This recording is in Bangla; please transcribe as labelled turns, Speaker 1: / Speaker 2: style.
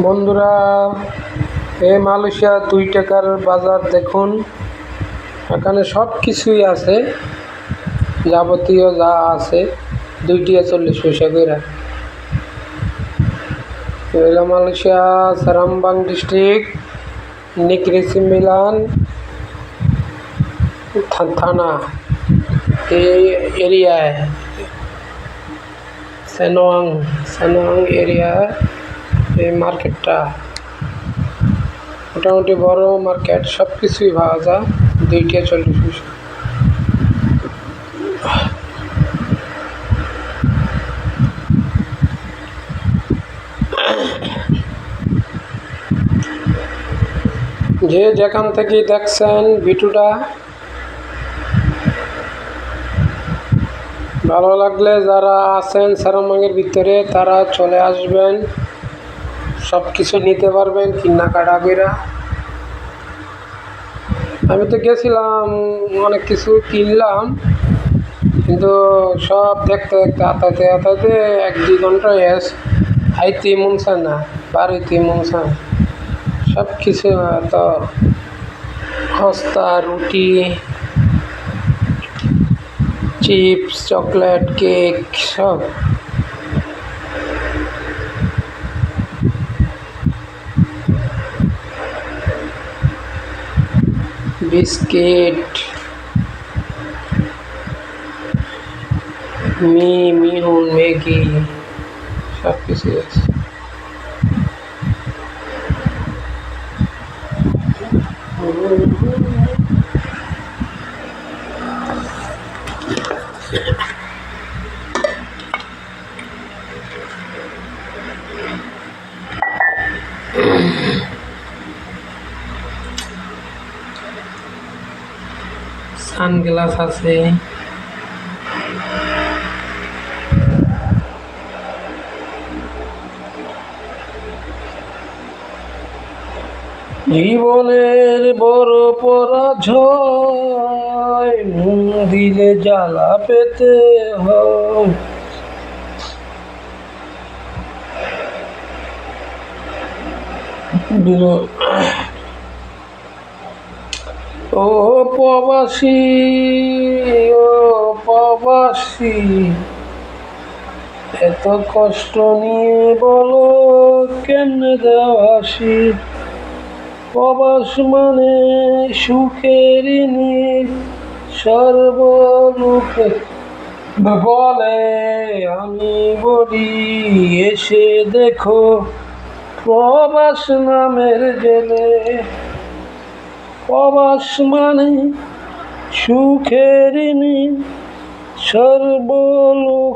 Speaker 1: বন্ধুরা, এই মালয়েশিয়া 2 টাকার বাজার দেখুন। এখানে সব কিছুই আছে, যাবতীয় যা আছে 2 টাকা 40 পয়সা করে। এগুলো মালয়েশিয়া সারাম্বাং ডিস্ট্রিক্ট, নেগরি সিম্বিলান থানা এই এরিয়ায়, সেনোয়াং এরিয়া। এই মার্কেটটা মোটামুটি বড় মার্কেট, সব কিছুই পাওয়া যায় 2 টাকা 40 পয়সা। যে যেখান থেকে দেখছেন ভিডিওটা, ভালো লাগলে যারা আছেন সারাম্বাংয়ের ভিতরে তারা চলে আসবেন, সব কিছু নিতে পারবেন কেনাকাটা কইরা। আমি তো গেছিলাম, অনেক কিছু কিনলাম, কিন্তু সব দেখতে দেখতে আতাতে 1-2 ঘন্টা আইতে মন চায় না, বাড়িতে মন চায়। সব কিছু তো সস্তা, রুটি, চিপস, চকলেট, কেক, সব। বিস্কিট, মিহুন, ম্যাগি, সব কিছু আছে। সানগ্লাস আছে, জীবনের বড় পরাজয়, মন দিলে জ্বালা পেতে হয়। ও প্রবাসী, ও প্রবাসী, এত কষ্ট নিয়ে বলো কেমনে দেওয়াসি। প্রবাস মানে সুখেরই সর্বলোকে বলে, আমি বলি এসে দেখো প্রবাস নামের জেলে। প্রবাস মানে সুখেরই সর্বলোক।